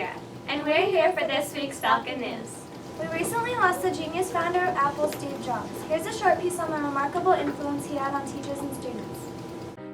Aviara, and we're here for this week's Falcon News. We recently lost the genius founder of Apple, Steve Jobs. Here's a short piece on the remarkable influence he had on teachers and students.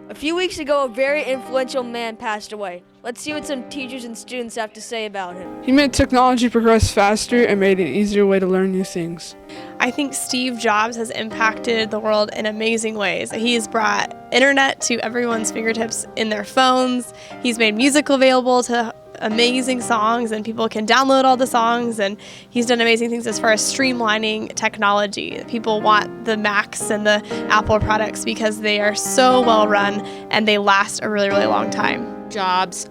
A few weeks ago, a very influential man passed away. Let's see what some teachers and students have to say about him. He made technology progress faster and made an easier way to learn new things. I think Steve Jobs has impacted the world in amazing ways. He's brought internet to everyone's fingertips in their phones. He's made music available to amazing songs, and people can download all the songs, and he's done amazing things as far as streamlining technology. People want the Macs and the Apple products because they are so well run and they last a really, really long time. Jobs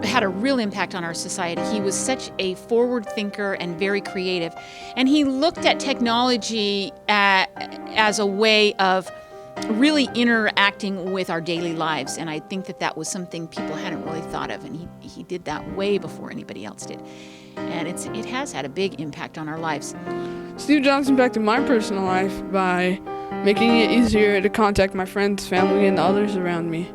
had a real impact on our society. He was such a forward thinker and very creative, and he looked at technology as a way of really interacting with our daily lives, and I think that was something people hadn't really thought of, and he did that way before anybody else did, and it has had a big impact on our lives. Steve Jobs impacted my personal life by making it easier to contact my friends, family, and others around me.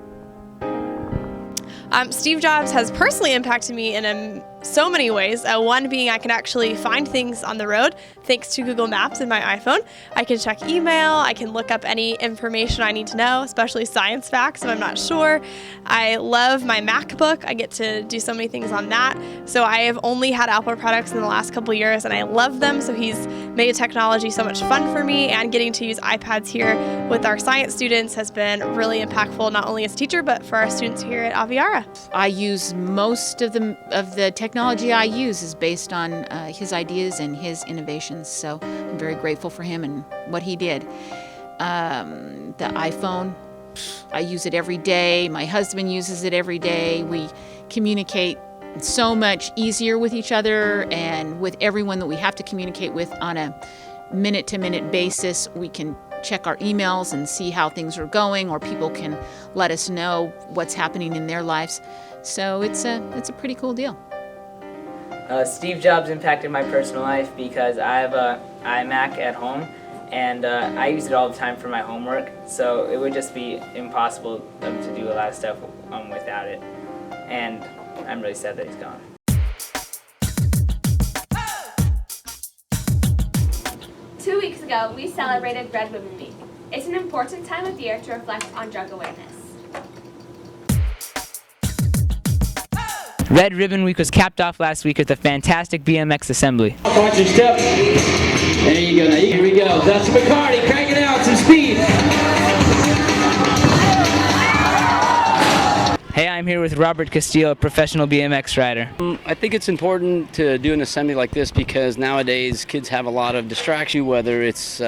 Steve Jobs has personally impacted me in so many ways. One being I can actually find things on the road thanks to Google Maps in my iPhone. I can check email, I can look up any information I need to know, especially science facts if I'm not sure. I love my MacBook. I get to do so many things on that. So I have only had Apple products in the last couple years and I love them. So he's made technology so much fun for me, and getting to use iPads here with our science students has been really impactful, not only as a teacher, but for our students here at Aviara. I use most of the technology I use is based on his ideas and his innovations, so I'm very grateful for him and what he did. The iPhone, I use it every day. My husband uses it every day. We communicate so much easier with each other and with everyone that we have to communicate with on a minute-to-minute basis. We can check our emails and see how things are going, or people can let us know what's happening in their lives. So it's a pretty cool deal. Steve Jobs impacted my personal life because I have an iMac at home, and I use it all the time for my homework, so it would just be impossible to do a lot of stuff without it, and I'm really sad that he's gone. Two weeks ago, we celebrated Red Ribbon Week. It's an important time of year to reflect on drug awareness. Red Ribbon Week was capped off last week with a fantastic BMX assembly. Watch your step. There you go. Now here we go. Dustin McCarty cranking out some speed. Hey, I'm here with Robert Castillo, a professional BMX rider. I think it's important to do an assembly like this because nowadays kids have a lot of distraction, whether it's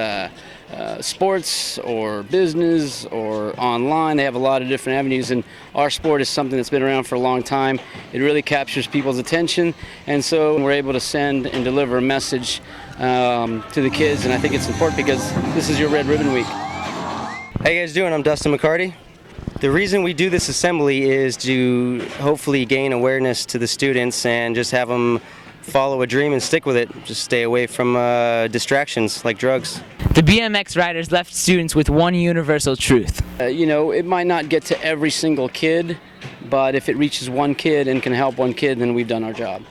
sports or business or online. They have a lot of different avenues, and our sport is something that's been around for a long time. It really captures people's attention, and so we're able to send and deliver a message to the kids, and I think it's important because this is your Red Ribbon Week. How you guys doing? I'm Dustin McCarty. The reason we do this assembly is to hopefully gain awareness to the students and just have them follow a dream and stick with it. Just stay away from distractions like drugs. The BMX riders left students with one universal truth. It might not get to every single kid, but if it reaches one kid and can help one kid, then we've done our job.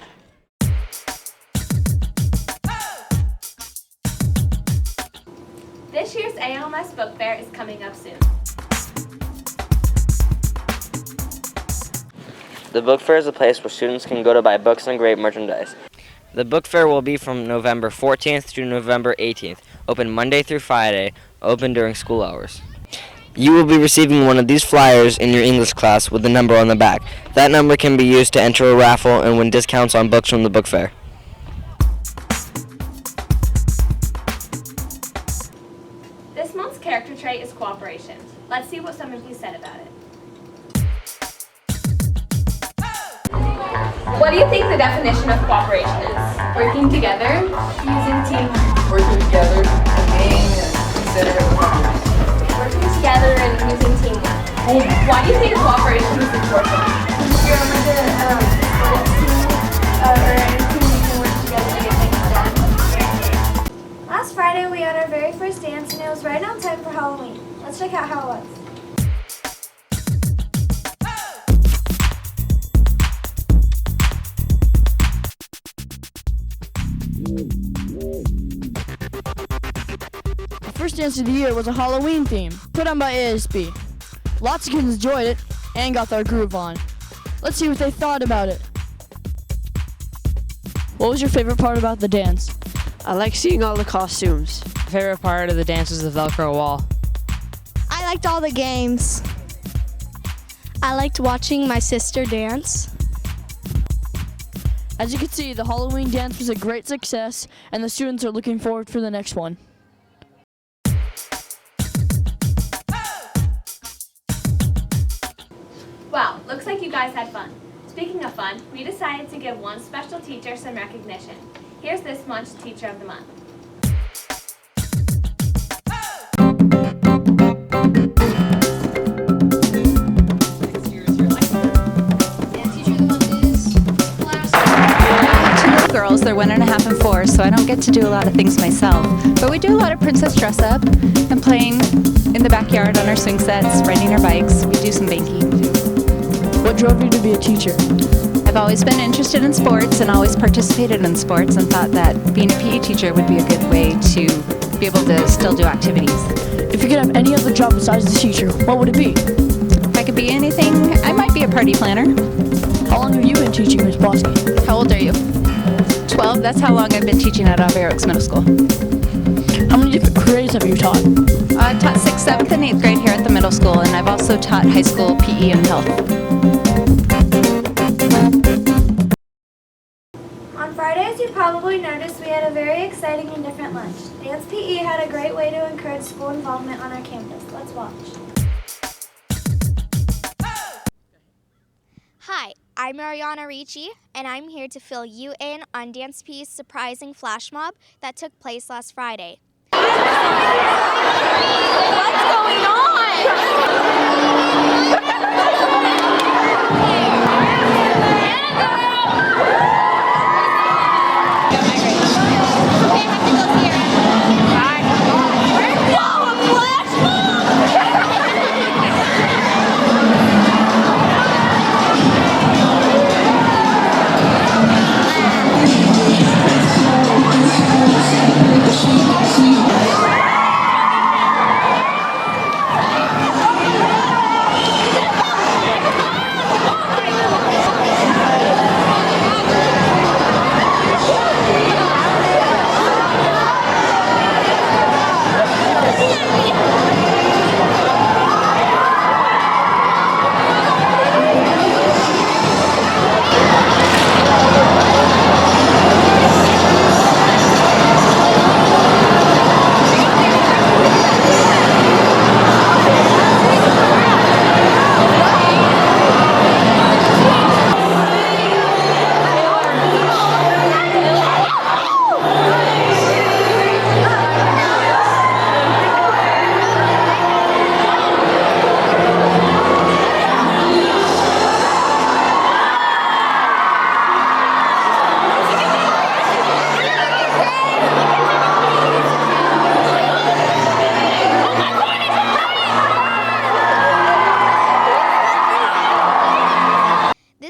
This year's ALMS Book Fair is coming up soon. The book fair is a place where students can go to buy books and great merchandise. The book fair will be from November 14th to November 18th, open Monday through Friday, open during school hours. You will be receiving one of these flyers in your English class with the number on the back. That number can be used to enter a raffle and win discounts on books from the book fair. This month's character trait is cooperation. Let's see what some of you said about it. What do you think the definition of cooperation is? Working together, using teamwork. Working together and being considerate of others. Working together and using teamwork. Why do you think cooperation is important? If you're on like a sports team or any team, you can work together to get things done. Last Friday we had our very first dance, and it was right on time for Halloween. Let's check out how it was. dance of the year was a Halloween theme, put on by ASB. Lots of kids enjoyed it and got their groove on. Let's see what they thought about it. What was your favorite part about the dance? I like seeing all the costumes. My favorite part of the dance was the Velcro wall. I liked all the games. I liked watching my sister dance. As you can see, the Halloween dance was a great success, and the students are looking forward for the next one. Wow, looks like you guys had fun. Speaking of fun, we decided to give one special teacher some recognition. Here's this month's Teacher of the Month. Girls, they're 1.5 and 4, so I don't get to do a lot of things myself. But we do a lot of princess dress up and playing in the backyard on our swing sets, riding our bikes. We do some banking. What drove you to be a teacher? I've always been interested in sports and always participated in sports and thought that being a PE teacher would be a good way to be able to still do activities. If you could have any other job besides the teacher, what would it be? If I could be anything, I might be a party planner. How long have you been teaching, Ms. Bosky? How old are you? 12. That's how long I've been teaching at Aviara Middle School. How many different grades have you taught? I taught 6th, 7th, and 8th grade here at the middle school, and I've also taught high school PE and health. On Fridays, you probably noticed we had a very exciting and different lunch. Dance PE had a great way to encourage school involvement on our campus. Let's watch. Hi, I'm Ariana Ricci, and I'm here to fill you in on Dance PE's surprising flash mob that took place last Friday. What's going on?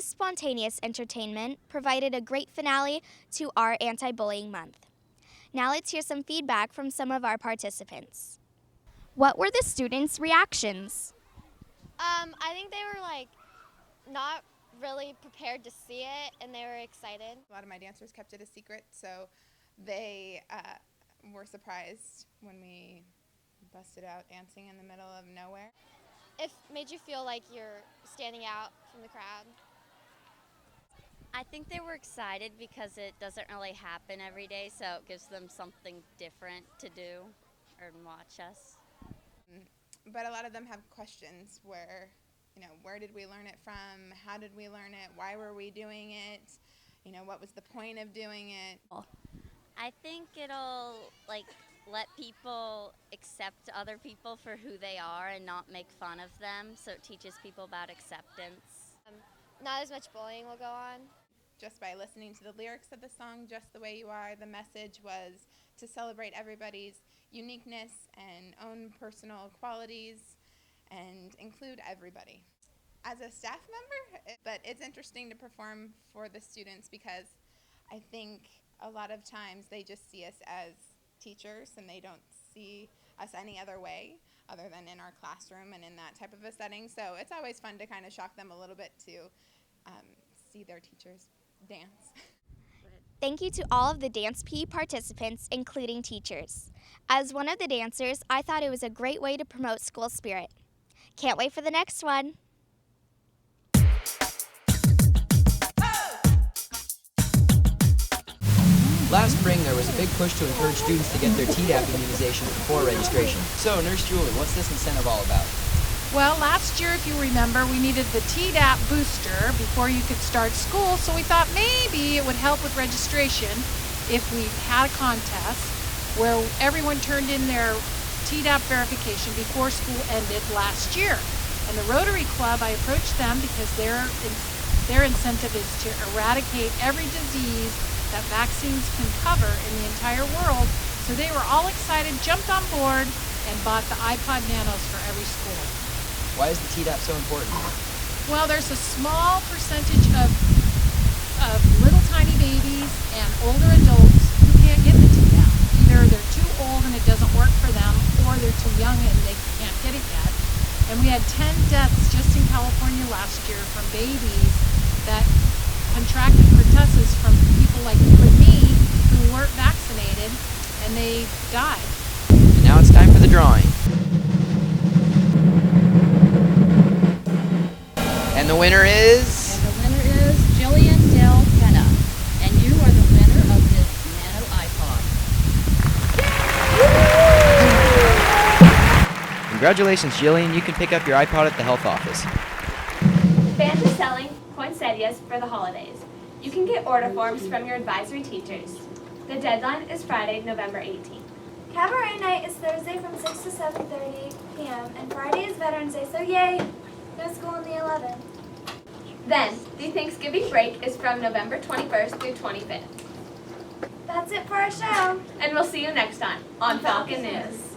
Spontaneous entertainment provided a great finale to our anti-bullying month. Now let's hear some feedback from some of our participants. What were the students' reactions? I think they were not really prepared to see it, and they were excited. A lot of my dancers kept it a secret, so they were surprised when we busted out dancing in the middle of nowhere. It made you feel like you're standing out from the crowd. I think they were excited because it doesn't really happen every day, so it gives them something different to do or watch us. But a lot of them have questions where did we learn it from? How did we learn it? Why were we doing it? What was the point of doing it? I think it'll let people accept other people for who they are and not make fun of them, so it teaches people about acceptance. Not as much bullying will go on. Just by listening to the lyrics of the song, Just the Way You Are, the message was to celebrate everybody's uniqueness and own personal qualities and include everybody. As a staff member, but it's interesting to perform for the students because I think a lot of times they just see us as teachers and they don't see us any other way other than in our classroom and in that type of a setting. So it's always fun to kind of shock them a little bit to see their teachers dance. Thank you to all of the Dance PE participants, including teachers. As one of the dancers, I thought it was a great way to promote school spirit. Can't wait for the next one. Last spring, there was a big push to encourage students to get their Tdap immunization before registration. So, Nurse Julie, what's this incentive all about? Well, last year, if you remember, we needed the Tdap booster before you could start school, so we thought maybe it would help with registration if we had a contest where everyone turned in their Tdap verification before school ended last year. And the Rotary Club, I approached them because their incentive is to eradicate every disease that vaccines can cover in the entire world. So they were all excited, jumped on board, and bought the iPod Nanos for every school. Why is the Tdap so important? Well, there's a small percentage of little tiny babies and older adults who can't get the Tdap. Either they're too old and it doesn't work for them, or they're too young and they can't get it yet. And we had 10 deaths just in California last year from babies that contracted pertussis from people like you and me who weren't vaccinated, and they died. And now it's time for the drawing. And the winner is? And the winner is Jillian Del Penna. And you are the winner of this Nano iPod. Congratulations, Jillian. You can pick up your iPod at the health office. Fans are selling poinsettias for the holidays. You can get order forms from your advisory teachers. The deadline is Friday, November 18th. Cabaret night is Thursday from 6 to 7:30 p.m. and Friday is Veterans Day, so yay! No school on the 11th. Then, the Thanksgiving break is from November 21st through 25th. That's it for our show. And we'll see you next time on Falcon News.